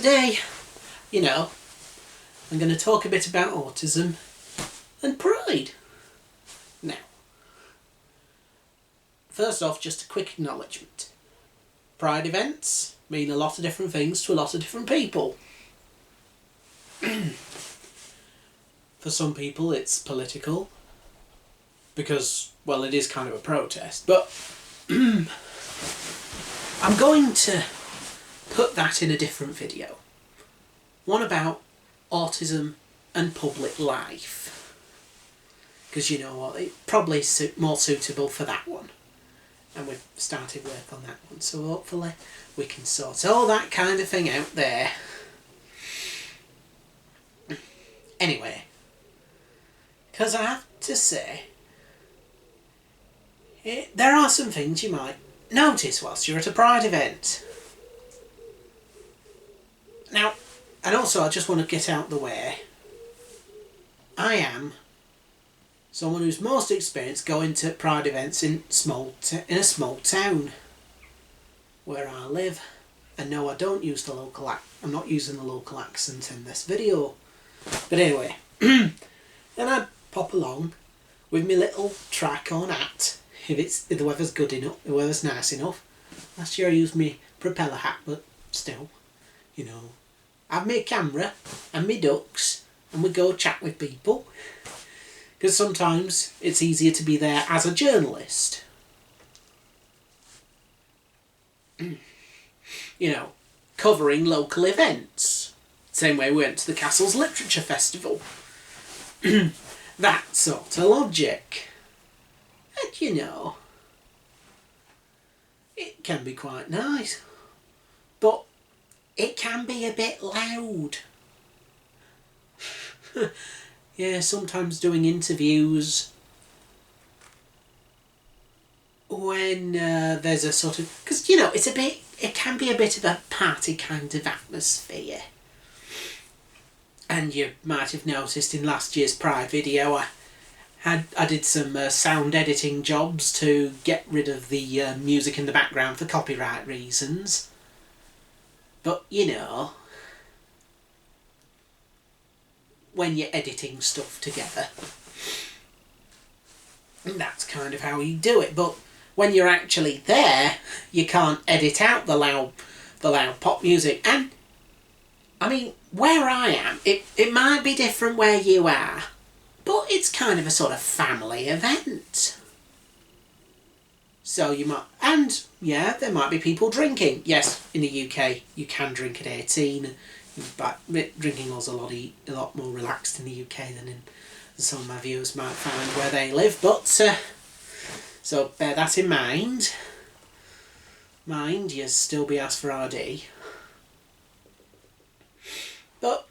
today, I'm going to talk a bit about autism and pride. Now, first off, just a quick acknowledgement. Pride events mean a lot of different things to a lot of different people. For some people it's political, because, well, it is kind of a protest, but I'm going to put that in a different video. One about autism and public life. Because you know what, it's probably more suitable for that one. And we've started work on that one, so hopefully we can sort all that kind of thing out there. Anyway, because I have to say, there are some things you might notice whilst you're at a Pride event. Now, and also I just want to get out the way, I am someone who's most experienced going to Pride events in a small town where I live. And no, I don't use the local I'm not using the local accent in this video. But anyway, then I pop along with my little track on hat, if the weather's good enough, the weather's nice enough. Last year I used my propeller hat, but still, I have my camera and my ducks, and we go chat with people. Because sometimes it's easier to be there as a journalist. Covering local events. Same way we went to the Castle's Literature Festival. That sort of logic. And it can be quite nice. But it can be a bit loud. Yeah, sometimes doing interviews when there's a sort of... Because, it can be a bit of a party kind of atmosphere. And you might have noticed in last year's Pride video, I did some sound editing jobs to get rid of the music in the background for copyright reasons. But, when you're editing stuff together, that's kind of how you do it. But when you're actually there, you can't edit out the loud pop music. And I mean, where I am, it might be different where you are, but it's kind of a sort of family event. So you might, and yeah, there might be people drinking. Yes, in the UK you can drink at 18. But drinking laws are a lot more relaxed in the UK than some of my viewers might find where they live. But so bear that in mind. Mind, you still be asked for RD. But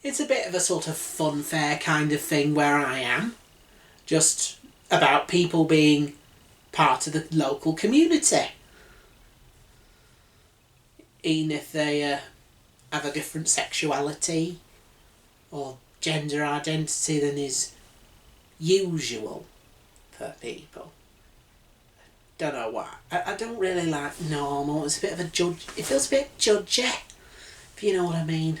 it's a bit of a sort of fun fair kind of thing where I am. Just about people being part of the local community. Even if they have a different sexuality or gender identity than is usual for people. Don't know why. I don't really like normal. It's a bit of a judge. It feels a bit judgy, if you know what I mean.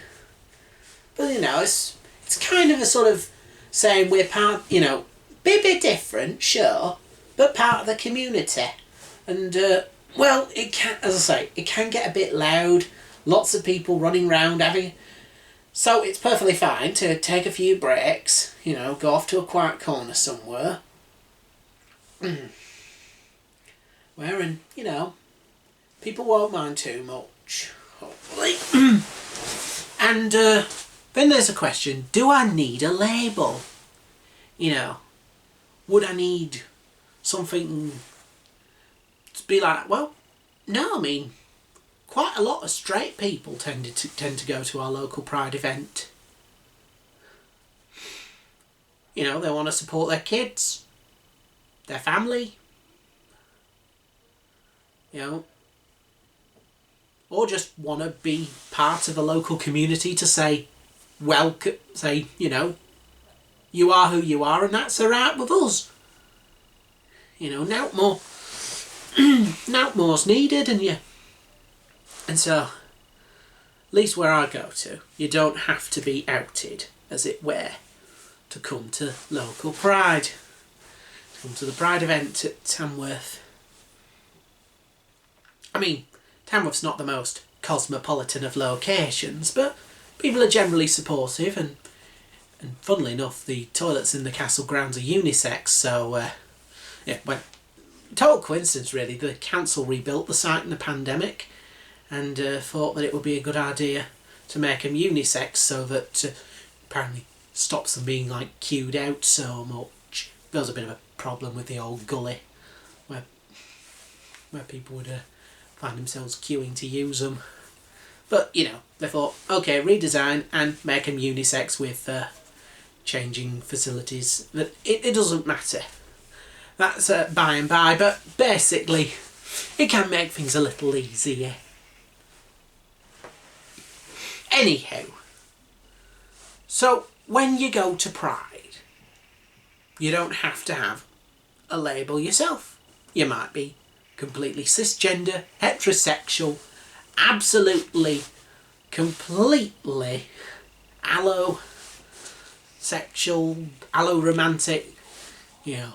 But it's kind of a sort of saying we're part, be a bit different, sure, but part of the community. And well, it can, as I say, it can get a bit loud. Lots of people running around having... So it's perfectly fine to take a few breaks, go off to a quiet corner somewhere. Where, people won't mind too much, hopefully. And then there's a question, do I need a label? Would I need something to be like, well, no, I mean... Quite a lot of straight people tend to go to our local Pride event. They want to support their kids, their family, or just want to be part of a local community to say, welcome, you are who you are and that's alright with us. Nout more's needed, and so least where I go to, you don't have to be outed, as it were, to come to local Pride. To come to the Pride event at Tamworth. I mean, Tamworth's not the most cosmopolitan of locations, but people are generally supportive, and funnily enough, the toilets in the castle grounds are unisex, so yeah, well, total coincidence really. The council rebuilt the site in the pandemic and thought that it would be a good idea to make them unisex, so that apparently stops them being like queued out so much. There was a bit of a problem with the old gully where people would find themselves queuing to use them. But, you know, they thought, okay, redesign and make them unisex with changing facilities. But it doesn't matter. That's by and by, but basically it can make things a little easier. Anyhow, so when you go to Pride, you don't have to have a label yourself. You might be completely cisgender, heterosexual, absolutely, completely allosexual, alloromantic, you know.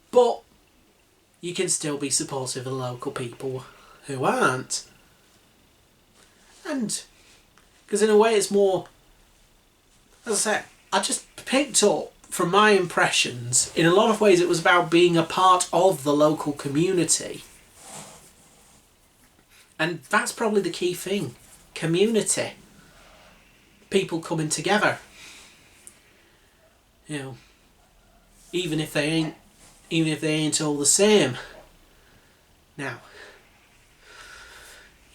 But you can still be supportive of the local people who aren't. And, because in a way it's more, as I said, I just picked up from my impressions, in a lot of ways it was about being a part of the local community. And that's probably the key thing. Community. People coming together. You know, even if they ain't all the same. Now,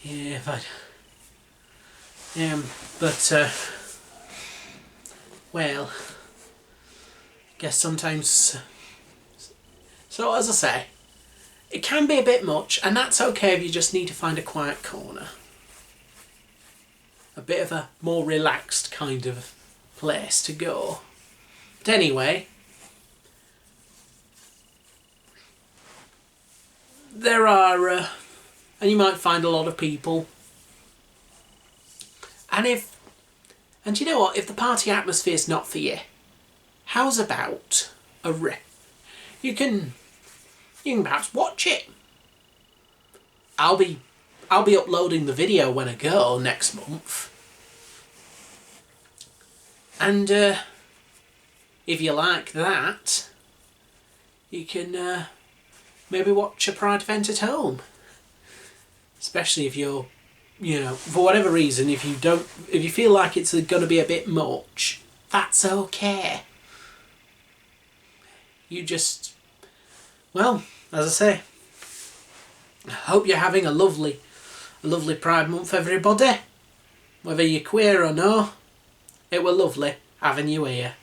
yeah, well, I guess sometimes, so as I say, it can be a bit much, and that's okay if you just need to find a quiet corner. A bit of a more relaxed kind of place to go. But anyway, there are, and you might find a lot of people. And you know what, if the party atmosphere's not for you, how's about you can perhaps watch it. I'll be uploading the video when I go next month. And if you like that, you can maybe watch a Pride event at home. Especially if you're, you know, for whatever reason, if you feel like it's going to be a bit much, that's okay. You just, well, as I say, I hope you're having a lovely Pride month, everybody. Whether you're queer or no, it were lovely having you here.